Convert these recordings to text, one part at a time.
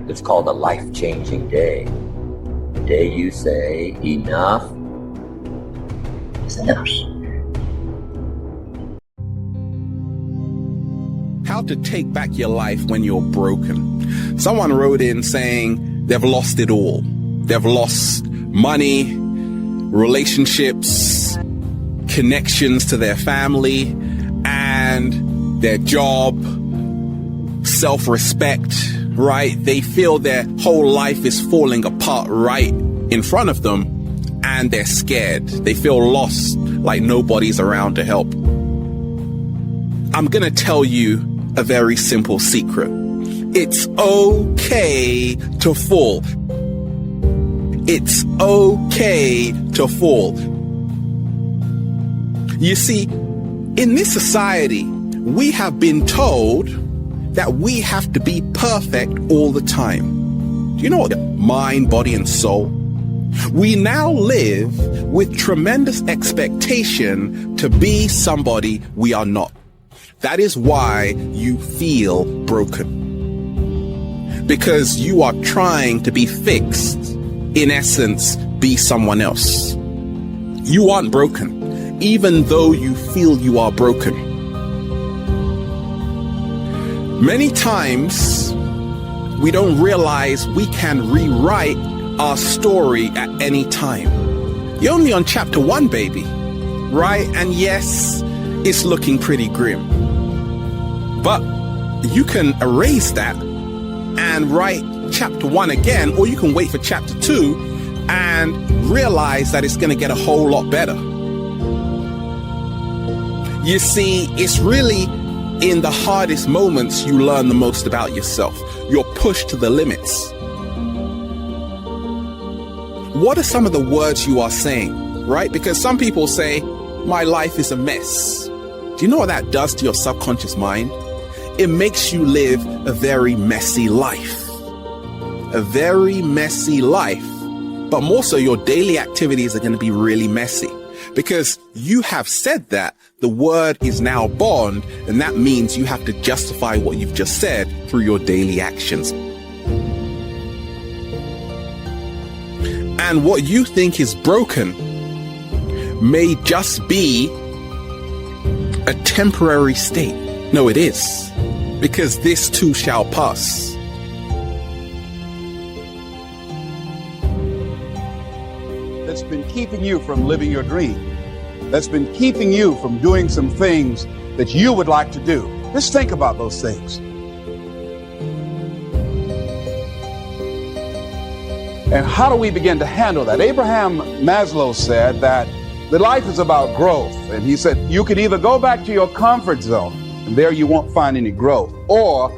It's called a life-changing day. The day you say, enough is enough. How to take back your life when you're broken. Someone wrote in saying they've lost it all. They've lost money, relationships, connections to their family, and their job, self-respect, right? They feel their whole life is falling apart right in front of them, and they're scared. They feel lost, like nobody's around to help. I'm going to tell you a very simple secret. It's okay to fall. It's okay to fall. You see, in this society, we have been told that we have to be perfect all the time. Do you know what? Mind, body, and soul. We now live with tremendous expectation to be somebody we are not. That is why you feel broken. Because you are trying to be fixed, in essence, be someone else. You aren't broken, even though you feel you are broken. Many times, we don't realize we can rewrite our story at any time. You're only on chapter 1, baby, right? And yes, it's looking pretty grim. But you can erase that and write chapter 1 again, or you can wait for chapter 2 and realize that it's going to get a whole lot better. You see, it's really in the hardest moments you learn the most about yourself. You're pushed to the limits. What are some of the words you are saying, right? Because some people say, my life is a mess. Do you know what that does to your subconscious mind? It makes you live a very messy life. A very messy life. But more so, your daily activities are going to be really messy. Because you have said that, the word is now bond, and that means you have to justify what you've just said through your daily actions. And what you think is broken may just be a temporary state. No, it is. Because this too shall pass. That's been keeping you from living your dream. That's been keeping you from doing some things that you would like to do. Just think about those things. And how do we begin to handle that? Abraham Maslow said that the life is about growth. And he said, you could either go back to your comfort zone, and there you won't find any growth, or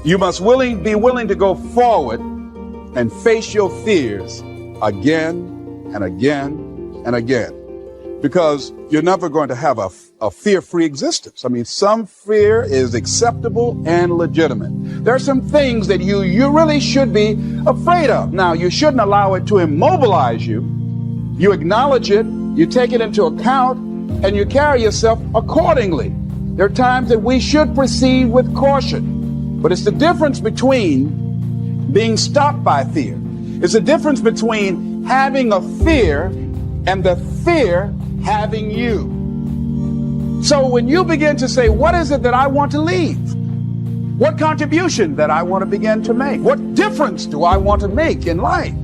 you must be willing to go forward and face your fears again and again and again. Because you're never going to have a fear-free existence. I mean, some fear is acceptable and legitimate. There are some things that you really should be afraid of. Now, you shouldn't allow it to immobilize you. You acknowledge it, you take it into account, and you carry yourself accordingly. There are times that we should proceed with caution. But it's the difference between being stopped by fear. It's the difference between having a fear and the fear having you. So when you begin to say, what is it that I want to leave? What contribution that I want to begin to make? What difference do I want to make in life?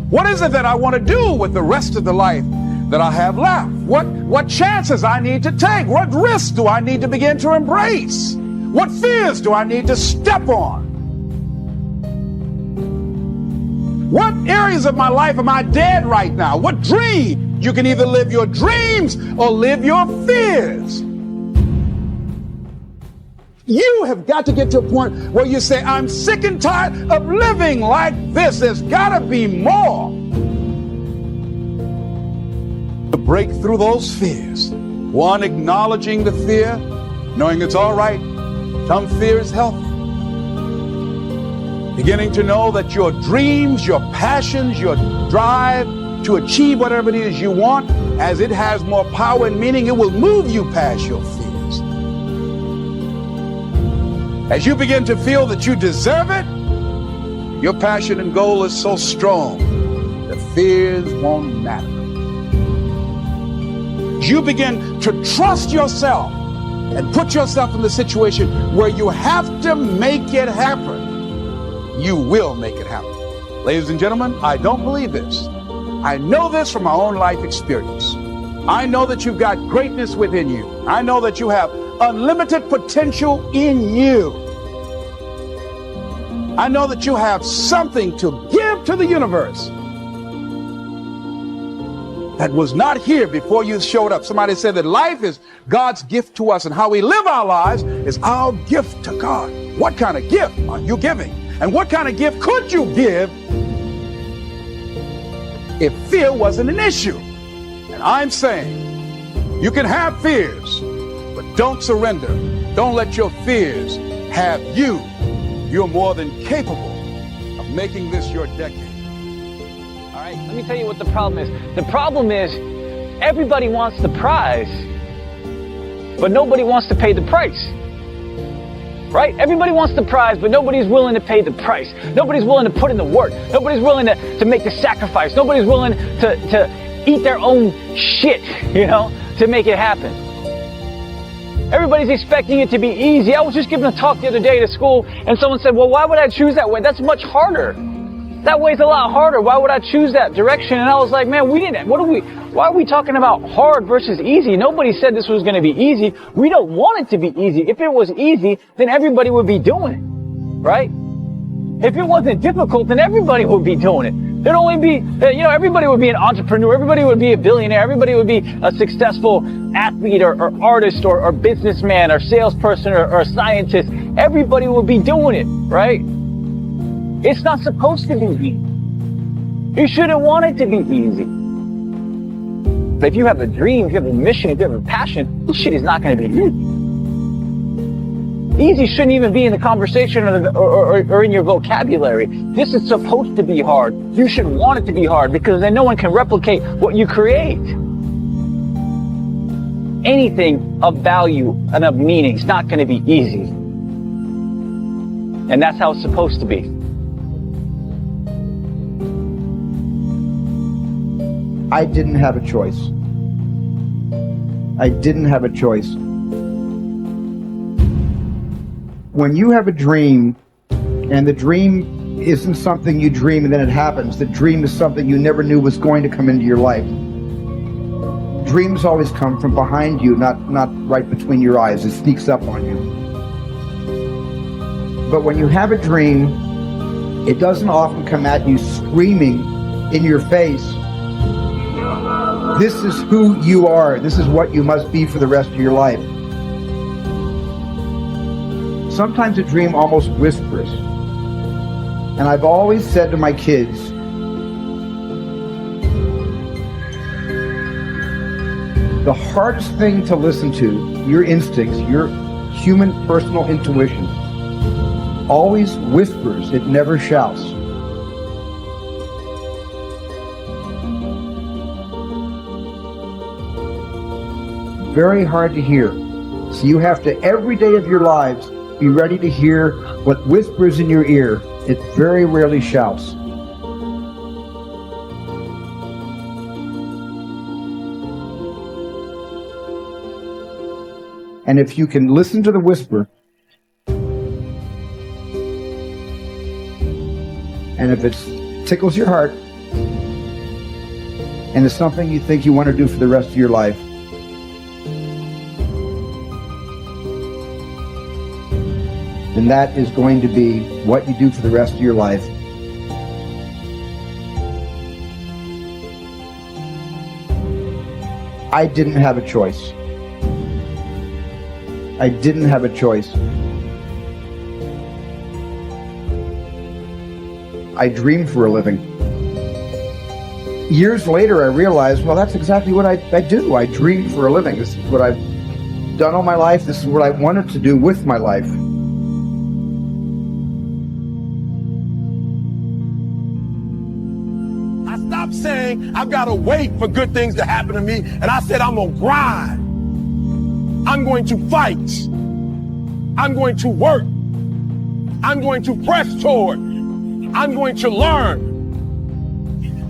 What is it that I want to do with the rest of the life that I have left? What chances I need to take? What risks do I need to begin to embrace? What fears do I need to step on? What areas of my life am I dead right now? What dream? You can either live your dreams or live your fears. You have got to get to a point where you say, I'm sick and tired of living like this. There's got to be more. To break through those fears. One, acknowledging the fear, knowing it's all right. Some fear is healthy. Beginning to know that your dreams, your passions, your drive to achieve whatever it is you want, as it has more power and meaning, it will move you past your fears. As you begin to feel that you deserve it, Your passion and goal is so strong that fears won't matter. You begin to trust yourself and put yourself in the situation where you have to make it happen. You will make it happen. Ladies and gentlemen, I don't believe this. I know this from my own life experience. I know that you've got greatness within you. I know that you have unlimited potential in you. I know that you have something to give to the universe that was not here before you showed up. Somebody said that life is God's gift to us, and how we live our lives is our gift to God. What kind of gift are you giving? And what kind of gift could you give if fear wasn't an issue? And I'm saying you can have fears, but don't surrender. Don't let your fears have you. You're more than capable of making this your decade. All right, let me tell you what the problem is. The problem is everybody wants the prize, but nobody wants to pay the price. Right? Everybody wants the prize, but nobody's willing to pay the price. Nobody's willing to put in the work. Nobody's willing to make the sacrifice. Nobody's willing to eat their own shit, to make it happen. Everybody's expecting it to be easy. I was just giving a talk the other day to school, and someone said, well, why would I choose that way? That's much harder. That way's a lot harder. Why would I choose that direction? And I was like, man, why are we talking about hard versus easy? Nobody said this was going to be easy. We don't want it to be easy. If it was easy, then everybody would be doing it, right? If it wasn't difficult, then everybody would be doing it. There'd only be, everybody would be an entrepreneur. Everybody would be a billionaire. Everybody would be a successful athlete or artist or businessman or salesperson or scientist. Everybody would be doing it, right? It's not supposed to be easy. You shouldn't want it to be easy. But if you have a dream, if you have a mission, if you have a passion, this shit is not going to be easy. Easy shouldn't even be in the conversation or in your vocabulary. This is supposed to be hard. You should want it to be hard, because then no one can replicate what you create. Anything of value and of meaning is not going to be easy. And that's how it's supposed to be. I didn't have a choice. I didn't have a choice. When you have a dream, and the dream isn't something you dream and then it happens, the dream is something you never knew was going to come into your life. Dreams always come from behind you, not right between your eyes. It sneaks up on you. But when you have a dream, it doesn't often come at you screaming in your face, this is who you are. This is what you must be for the rest of your life. Sometimes a dream almost whispers. And I've always said to my kids, the hardest thing to listen to, your instincts, your human personal intuition, always whispers, it never shouts. Very hard to hear. So you have to, every day of your lives, be ready to hear what whispers in your ear. It very rarely shouts. And if you can listen to the whisper, and if it tickles your heart, and it's something you think you want to do for the rest of your life, then that is going to be what you do for the rest of your life. I didn't have a choice. I didn't have a choice. I dream for a living. Years later, I realized, well, that's exactly what I do. I dream for a living. This is what I've done all my life. This is what I wanted to do with my life. I stopped saying I've got to wait for good things to happen to me, and I said I'm going to grind. I'm going to fight. I'm going to work. I'm going to press toward I'm going to learn.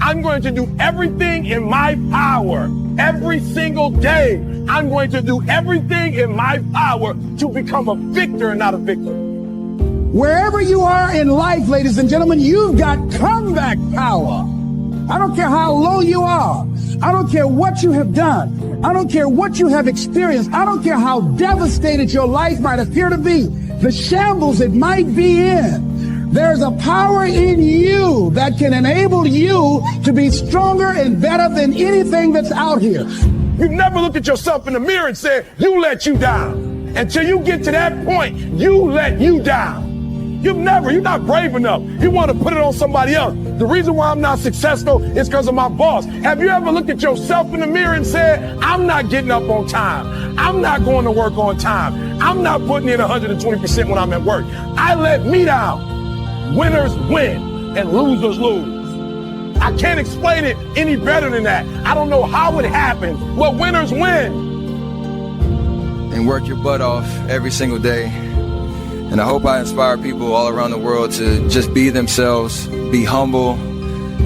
I'm going to do everything in my power every single day. I'm going to do everything in my power to become a victor and not a victim. Wherever you are in life, ladies and gentlemen, you've got comeback power. I don't care how low you are. I don't care what you have done. I don't care what you have experienced. I don't care how devastated your life might appear to be, the shambles it might be in. There's a power in you that can enable you to be stronger and better than anything that's out here. You've never looked at yourself in the mirror and said, you let you down. Until you get to that point, you let you down. You're not brave enough. You want to put it on somebody else. The reason why I'm not successful is because of my boss. Have you ever looked at yourself in the mirror and said, I'm not getting up on time. I'm not going to work on time. I'm not putting in 120% when I'm at work. I let me down. Winners win and losers lose. I can't explain it any better than that. I don't know how it happens, but winners win. And work your butt off every single day. And I hope I inspire people all around the world to just be themselves, be humble,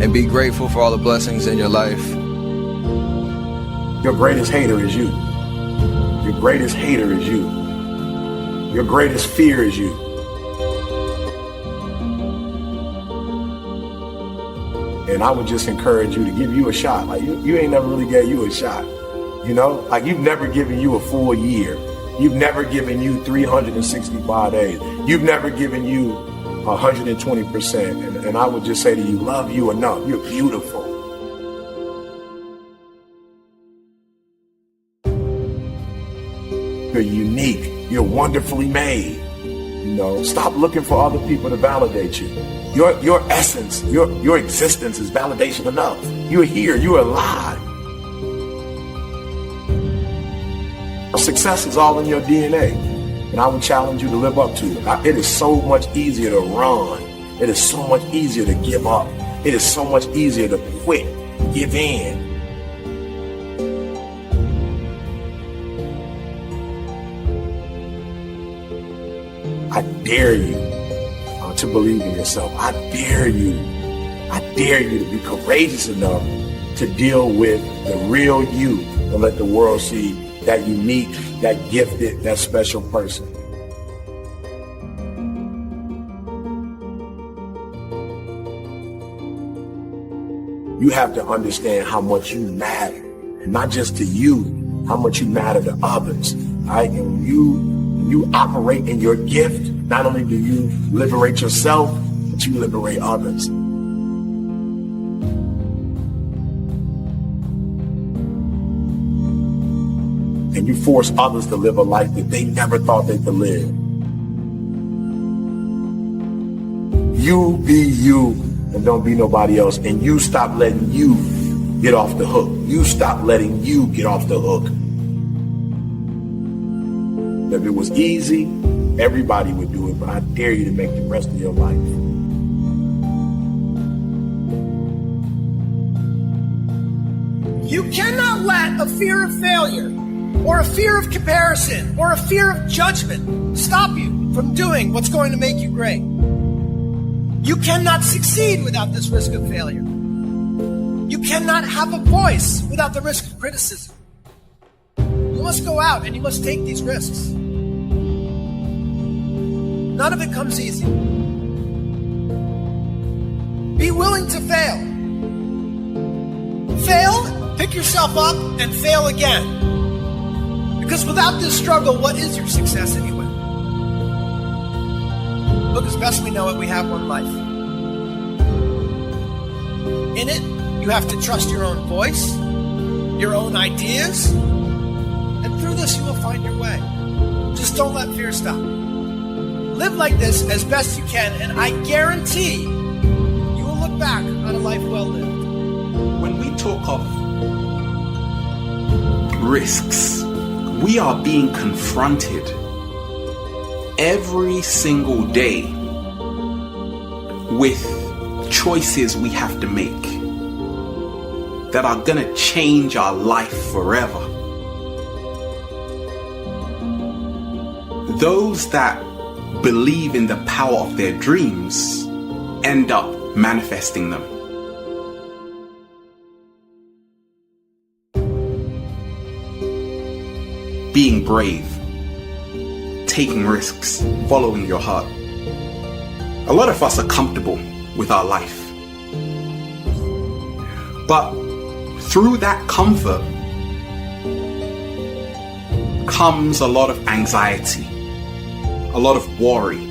and be grateful for all the blessings in your life. Your greatest hater is you. Your greatest hater is you. Your greatest fear is you. And I would just encourage you to give you a shot. Like you ain't never really gave you a shot. You know, like you've never given you a full year. You've never given you 365 days. You've never given you 120%. And I would just say to you, love you enough. You're beautiful. You're unique. You're wonderfully made. You know, stop looking for other people to validate you. Your essence, your existence is validation enough. You're here, you're alive. Success is all in your DNA. And I would challenge you to live up to it. It is so much easier to run. It is so much easier to give up. It is so much easier to quit, give in. I dare you to believe in yourself. I dare you to be courageous enough to deal with the real you and let the world see that unique, that gifted, that special person. You have to understand how much you matter, and not just to you, how much you matter to others. Right? And you operate in your gift. Not only do you liberate yourself, but you liberate others. And you force others to live a life that they never thought they could live. You be you and don't be nobody else. And you stop letting you get off the hook. You stop letting you get off the hook. If it was easy, everybody would do it, but I dare you to make the rest of your life. You cannot let a fear of failure or a fear of comparison or a fear of judgment stop you from doing what's going to make you great. You cannot succeed without this risk of failure. You cannot have a voice without the risk of criticism. You must go out and you must take these risks. None of it comes easy. Be willing to fail. Fail, pick yourself up, and fail again. Because without this struggle, what is your success anyway? Look, as best we know it, we have one life. In it, you have to trust your own voice, your own ideas, and through this, you will find your way. Just don't let fear stop you. Live like this as best you can, and I guarantee you will look back on a life well lived. When we talk of risks, we are being confronted every single day with choices we have to make that are going to change our life forever. Those that believe in the power of their dreams end up manifesting them. Being brave, taking risks, following your heart. A lot of us are comfortable with our life. But through that comfort comes a lot of anxiety, a lot of worry,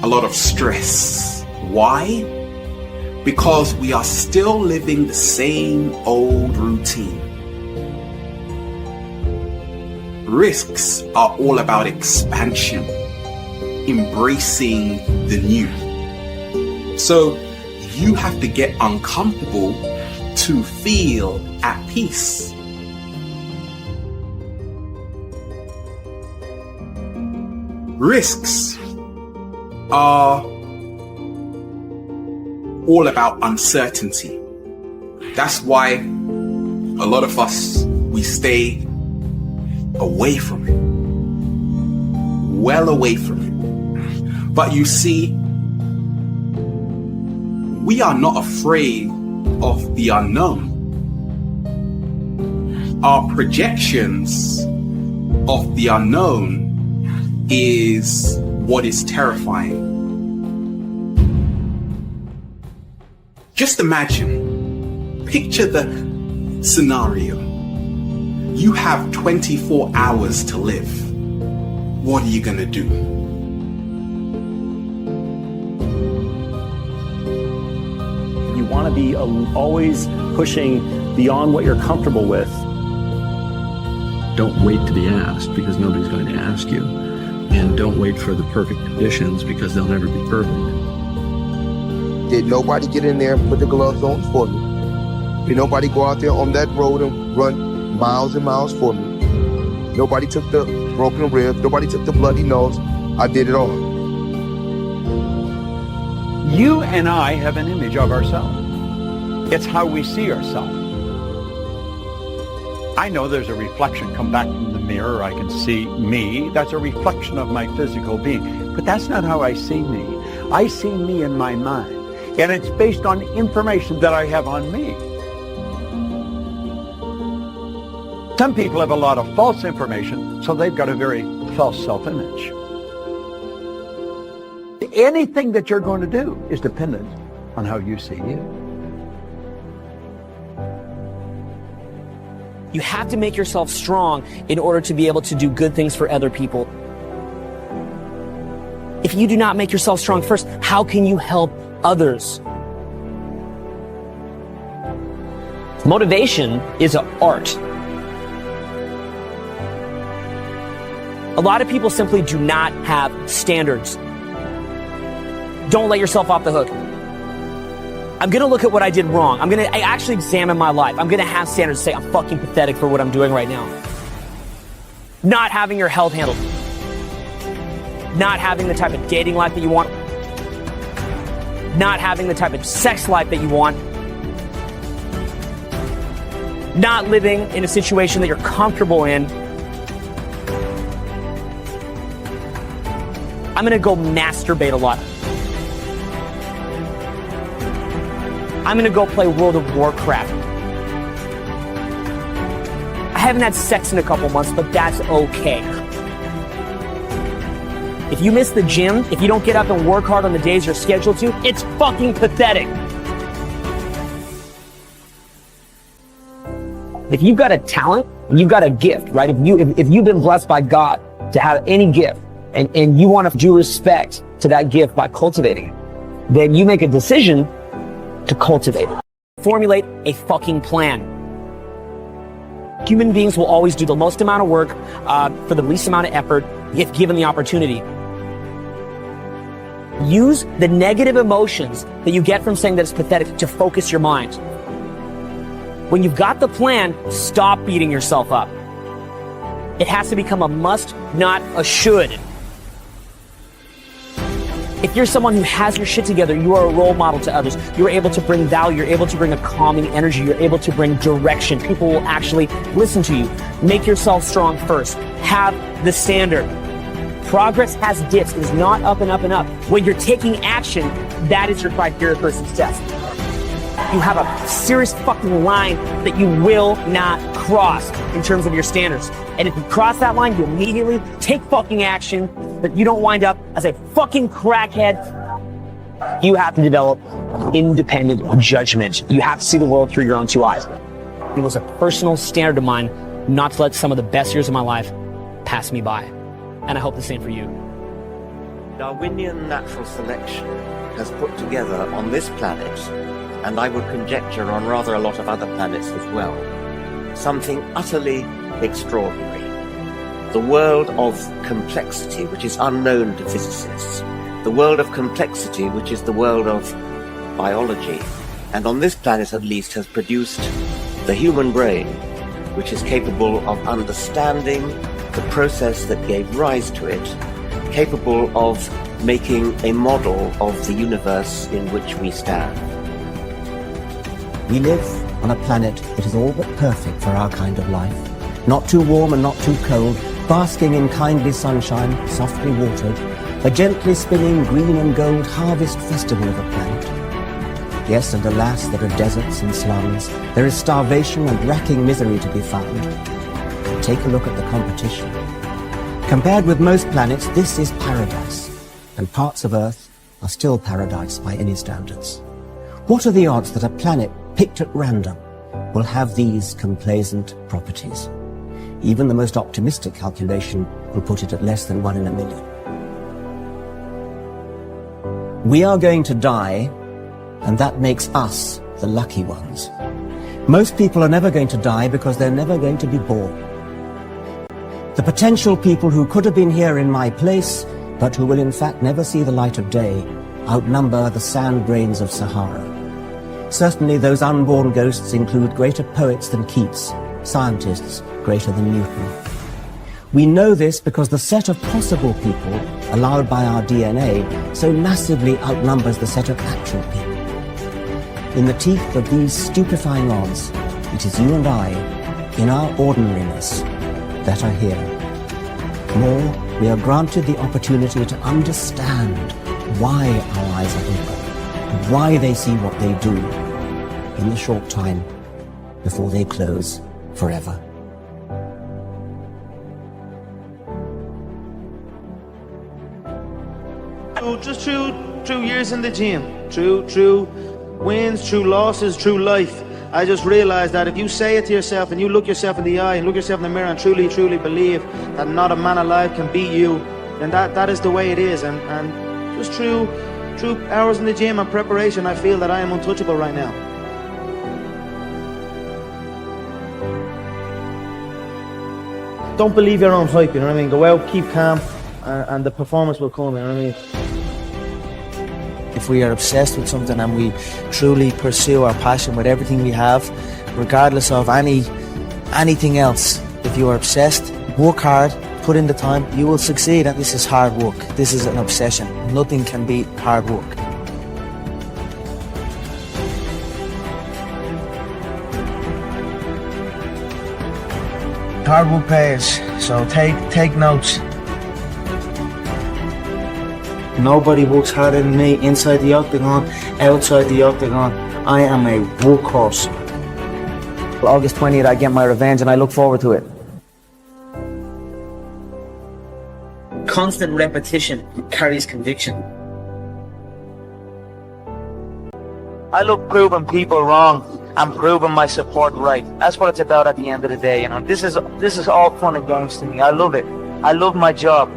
a lot of stress. Why? Because we are still living the same old routine. Risks are all about expansion, embracing the new. So you have to get uncomfortable to feel at peace. Risks are all about uncertainty. That's why a lot of us, we stay away from it, well away from it. But you see, we are not afraid of the unknown. Our projections of the unknown is what is terrifying. Just imagine, picture the scenario. You have 24 hours to live. What are you going to do? You want to be always pushing beyond what you're comfortable with. Don't wait to be asked, because nobody's going to ask you. And don't wait for the perfect conditions, because they'll never be perfect. Did nobody get in there and put the gloves on for me? Did nobody go out there on that road and run miles and miles for me? Nobody took the broken ribs. Nobody took the bloody nose. I did it all. You and I have an image of ourselves. It's how we see ourselves. I know there's a reflection come back from the mirror. I can see me. That's a reflection of my physical being. But that's not how I see me. I see me in my mind. And it's based on information that I have on me. Some people have a lot of false information, so they've got a very false self-image. Anything that you're going to do is dependent on how you see you. You have to make yourself strong in order to be able to do good things for other people. If you do not make yourself strong first, how can you help others? Motivation is an art. A lot of people simply do not have standards. Don't let yourself off the hook. I'm going to look at what I did wrong. I'm going to actually examine my life. I'm going to have standards, say I'm fucking pathetic for what I'm doing right now. Not having your health handled. Not having the type of dating life that you want. Not having the type of sex life that you want. Not living in a situation that you're comfortable in. I'm going to go masturbate a lot. I'm going to go play World of Warcraft. I haven't had sex in a couple months, but that's okay. If you miss the gym, if you don't get up and work hard on the days you're scheduled to, it's fucking pathetic. If you've got a talent, you've got a gift, right? If you've been blessed by God to have any gift, and you want to do respect to that gift by cultivating it, then you make a decision to cultivate it. Formulate a fucking plan. Human beings will always do the most amount of work for the least amount of effort if given the opportunity. Use the negative emotions that you get from saying that it's pathetic to focus your mind. When you've got the plan, stop beating yourself up. It has to become a must, not a should. If you're someone who has your shit together, you are a role model to others. You're able to bring value. You're able to bring a calming energy. You're able to bring direction. People will actually listen to you. Make yourself strong first. Have the standard. Progress has dips. It is not up and up and up. When you're taking action, that is your criteria for success. You have a serious fucking line that you will not cross in terms of your standards. And if you cross that line, you immediately take fucking action, that you don't wind up as a fucking crackhead. You have to develop independent judgment. You have to see the world through your own two eyes. It was a personal standard of mine not to let some of the best years of my life pass me by. And I hope the same for you. Darwinian natural selection has put together on this planet, and I would conjecture on rather a lot of other planets as well, something utterly extraordinary. The world of complexity, which is unknown to physicists. The world of complexity, which is the world of biology. And on this planet, at least, has produced the human brain, which is capable of understanding the process that gave rise to it, capable of making a model of the universe in which we stand. We live on a planet that is all but perfect for our kind of life. Not too warm and not too cold, basking in kindly sunshine, softly watered, a gently spinning green and gold harvest festival of a planet. Yes, and alas, there are deserts and slums. There is starvation and racking misery to be found. Take a look at the competition. Compared with most planets, this is paradise, and parts of Earth are still paradise by any standards. What are the odds that a planet picked at random will have these complacent properties? Even the most optimistic calculation will put it at less than 1 in a million. We are going to die, and that makes us the lucky ones. Most people are never going to die because they're never going to be born. The potential people who could have been here in my place, but who will in fact never see the light of day, outnumber the sand grains of Sahara. Certainly those unborn ghosts include greater poets than Keats, scientists greater than Newton. We know this because the set of possible people allowed by our DNA so massively outnumbers the set of actual people. In the teeth of these stupefying odds, it is you and I, in our ordinariness, that are here. More, we are granted the opportunity to understand why our eyes are open, why they see what they do, in the short time before they close forever. Just through years in the gym, through wins, through losses, through life, I just realized that if you say it to yourself and you look yourself in the eye and look yourself in the mirror and truly believe that not a man alive can beat you, then that is the way it is. And just through hours in the gym and preparation, I feel that I am untouchable right now. Don't believe your own hype, you know what I mean? Go out, keep calm, and the performance will come, you know what I mean? If we are obsessed with something and we truly pursue our passion with everything we have, regardless of anything else, if you are obsessed, work hard, put in the time, you will succeed. And this is hard work. This is an obsession. Nothing can beat hard work. Hard work pays, so take notes. Nobody works harder than me inside the octagon, outside the octagon. I am a workhorse. August 20th, I get my revenge and I look forward to it. Constant repetition carries conviction. I love proving people wrong and proving my support right. That's what it's about at the end of the day, you know. This is all fun and games to me. I love it. I love my job.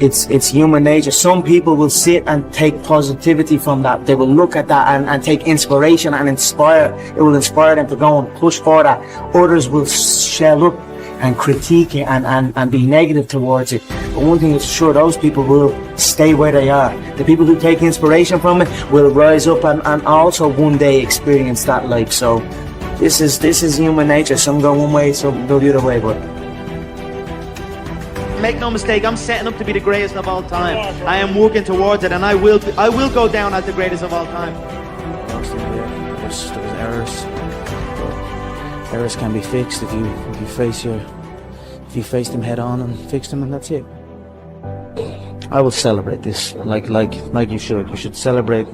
It's human nature. Some people will sit and take positivity from that. They will look at that and take inspiration and inspire. It will inspire them to go and push for that. Others will shell up and critique it and be negative towards it. But one thing is sure, those people will stay where they are. The people who take inspiration from it will rise up and also one day experience that life. So this is human nature. Some go one way, some go the other way, but make no mistake, I'm setting up to be the greatest of all time. I am working towards it, and I will go down as the greatest of all time. There was errors, but errors can be fixed if you face your If you face them head on and fix them, and that's it. I will celebrate this like you should. You should celebrate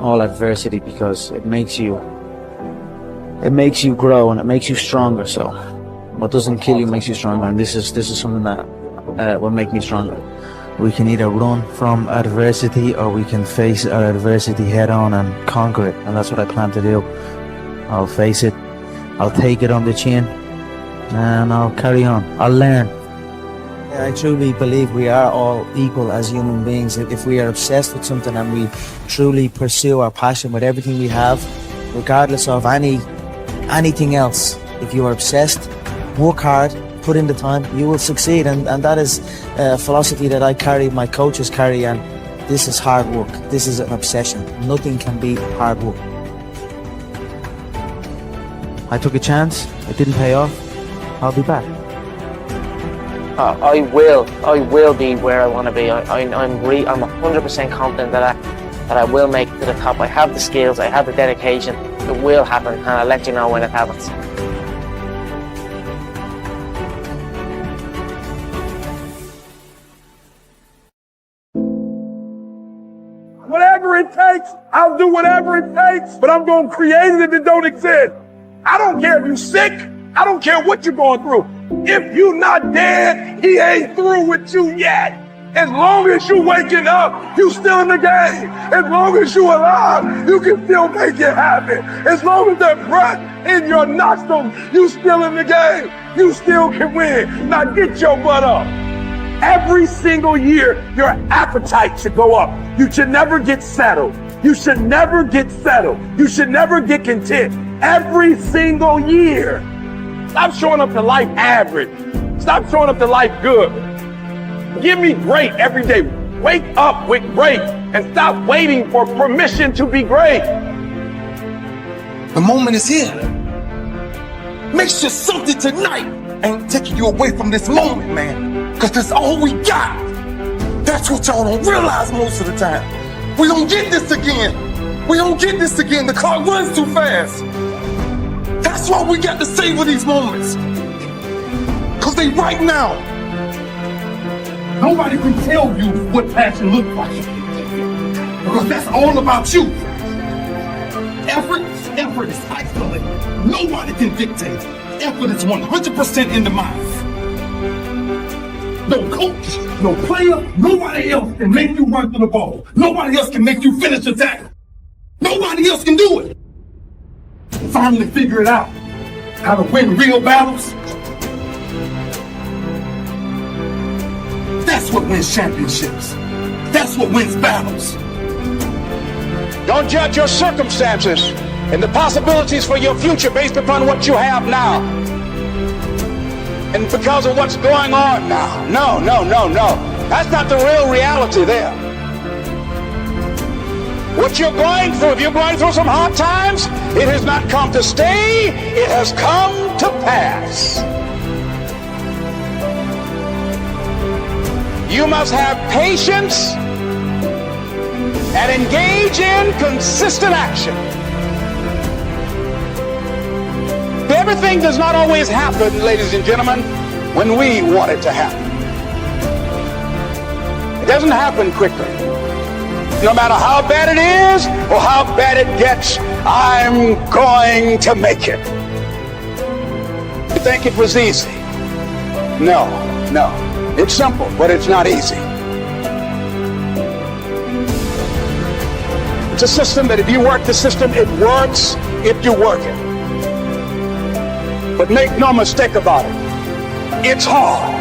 all adversity because it makes you grow and it makes you stronger. So what doesn't kill you makes you stronger, and this is something that will make me stronger. We can either run from adversity or we can face our adversity head on and conquer it, and that's what I plan to do. I'll face it, I'll take it on the chin, and I'll carry on. I'll learn. I truly believe we are all equal as human beings. If we are obsessed with something and we truly pursue our passion with everything we have, regardless of anything else, if you are obsessed, work hard, put in the time, you will succeed. And that is a philosophy that I carry, my coaches carry, and this is hard work. This is an obsession. Nothing can beat hard work. I took a chance, it didn't pay off, I'll be back. I will be where I want to be. I'm 100% confident that I will make it to the top. I have the skills, I have the dedication. It will happen, and I'll let you know when it happens. Whatever it takes, I'll do whatever it takes, but I'm going to create it if it don't exist. I don't care if you're sick. I don't care what you're going through. If you're not dead, he ain't through with you yet. As long as you're waking up, you still in the game. As long as you're alive, you can still make it happen. As long as there's breath in your nostrils, you still in the game. You still can win. Now get your butt up. Every single year, your appetite should go up. You should never get settled. You should never get settled. You should never get content. Every single year. Stop showing up to life average. Stop showing up to life good. Give me great every day. Wake up with great and stop waiting for permission to be great. The moment is here. Make sure something tonight ain't taking you away from this moment, man. Because that's all we got. That's what y'all don't realize most of the time. We don't get this again. We don't get this again. The clock runs too fast. That's why we got to savor these moments. Because they right now. Nobody can tell you what passion looks like. Because that's all about you. Effort is isolated. Nobody can dictate. Effort is 100% in the mind. No coach, no player, nobody else can make you run through the ball. Nobody else can make you finish the tackle. Nobody else can do it. Finally figure it out. How to win real battles. That's what wins championships. That's what wins battles. Don't judge your circumstances and the possibilities for your future based upon what you have now. And because of what's going on now. No. That's not the real reality there. What you're going through, if you're going through some hard times, it has not come to stay, it has come to pass. You must have patience and engage in consistent action. Everything does not always happen, ladies and gentlemen, when we want it to happen. It doesn't happen quickly. No matter how bad it is or how bad it gets, I'm going to make it. You think it was easy? No. It's simple, but it's not easy. It's a system that if you work the system, it works if you work it. But make no mistake about it, it's hard.